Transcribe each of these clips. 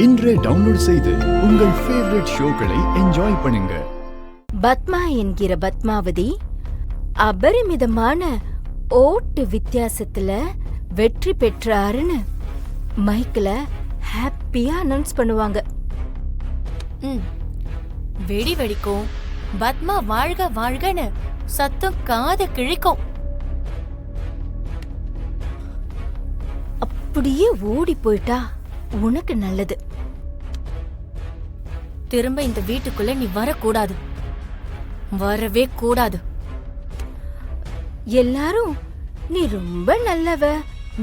இன்றே டவுன்லோட் செய்து உங்கள் ஃபேவரட் ஷோக்களை என்ஜாய் பண்ணுங்க. பத்மா என்கிற பத்மாவதி அபரிமிதமான ஓட்டு வித்தியாசத்துல வெற்றி பெற்றாருன்னு மைக்ல ஹாப்பியா அனௌன்ஸ் பண்ணுவாங்க. வெடி வெடிக்கும், பத்மா வாழ்க வாழ்கன்னு சத்தம் காது கிழிக்கும். அப்படியே ஓடி போயிட்டா உனக்கு நல்லது. திரும்ப இந்த வீட்டுக்குள்ள நீ வரக்கூடாது, வரவே கூடாது. எல்லாரும் நீ ரொம்ப நல்லவ,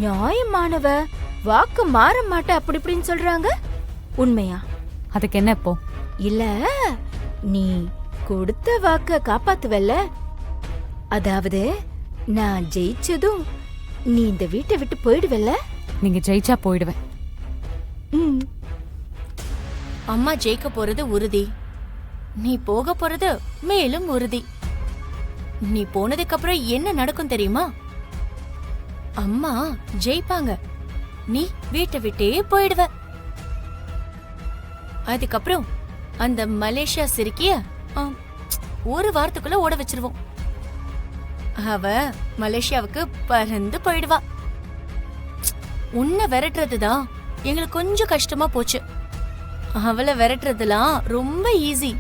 நியாயமானவ, வாக்கு மாற மாட்ட அப்படி இப்படின்னு சொல்றாங்க. உண்மையா? அதுக்கு என்ன இப்போ? இல்ல, நீ கொடுத்த வாக்க காப்பாத்துவல்ல. அதாவது நான் ஜெயிச்சதும் நீ இந்த வீட்டை விட்டு போயிடுவல்ல. நீங்க ஜெயிச்சா போயிடுவேன். அம்மா ஜெயிக்க போறது உறுதி, நீ போக போறது மேலும் உறுதி. நீ போனதுக்கு அப்புறம் என்ன நடக்கும் தெரியுமா? அம்மா ஜெயிப்பாங்க, நீ வீட்டை விட்டே போயிடுவ. அதுக்கப்புறம் அந்த மலேசியா சிரிக்கிய ஒரு வாரத்துக்குள்ள ஓட வச்சிருவோம். அவ மலேசியாவுக்கு பறந்து போயிடுவா. உன்னை விரட்டுறதுதான் எங்களுக்கு கொஞ்சம் கஷ்டமா போச்சு. அவளை விரட்டுறதுலாம் ரொம்ப ஈஸி,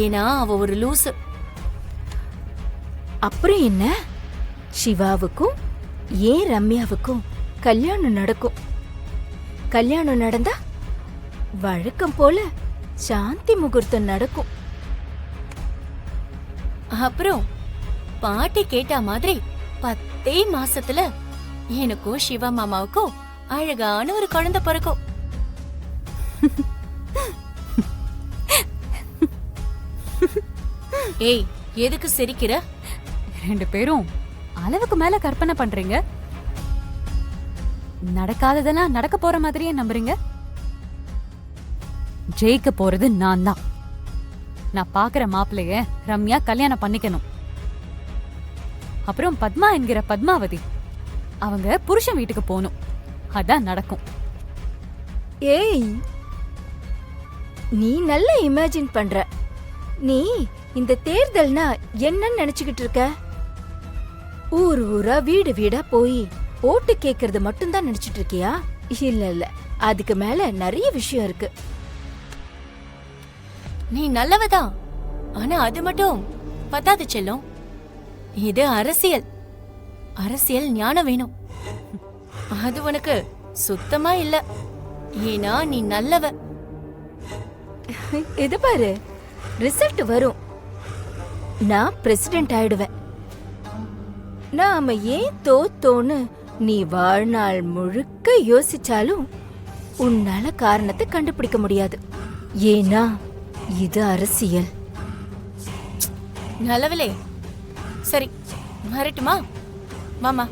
ஏன்னா அவ ஒரு லூசு. அப்புறம் என்ன? சிவாவுக்கும் ஏன் ரம்யாவுக்கும் கல்யாணம் நடக்கும். கல்யாணம் நடந்தா வழக்கம் போல சாந்தி முகூர்த்தம் நடக்கும். அப்புறம் பாட்டி கேட்ட மாதிரி 10 மாசத்துல எனக்கும் சிவா மாமாவுக்கும் அழகான ஒரு குழந்தை பிறக்கும். ஏய், எதுக்கு சிரிக்கிற? ரெண்டு பேரும் அளவுக்கு மேல கற்பனை பண்றீங்க. நடக்காததெல்லாம் நடக்க போற மாதிரியே நம்புறீங்க. ஜெயிக்க போறது நான் தான். நான் பாக்குற மாப்பிள்ளைய ரம்யா கல்யாணம் பண்ணிக்கணும். அப்புறம் பத்மா என்கிற பத்மாவதி அவங்க புருஷன் வீட்டுக்கு போகணும். அதான் நடக்கும். ஏய், நீ நல்லா இமேஜின் பண்ற. நீ இந்த தேர்தல்னா என்னன்னு நினைச்சுக்கிட்டு இருக்க? ஊர் ஊரா வீடு வீடா போய் ஓட்டு கேக்குறது மட்டும்தான் நினைச்சிட்டு இருக்கியா? இல்ல இல்ல, அதுக்கு மேல நிறைய விஷயம் இருக்கு. நீ நல்லவதான், ஆனா அது மட்டும் பத்தாது செல்லும். இது அரசியல், அரசியல் ஞானம் வேணும். அது உனக்கு சுத்தமா இல்ல, ஏன்னா நீ நல்லவ. இது பாரு, ரிசல்ட் வரும், நான் பிரசிடென்ட் ஆயிடுவேன். நாம ஏன் தோத்தோன்னு நீ வாழ்நாள் முழுக்க யோசிச்சாலும் உன்னால காரணத்தை கண்டுபிடிக்க முடியாது. ஏன்னா இது அரசியல். நல்லவளே, சரி வரட்டுமா மாமா?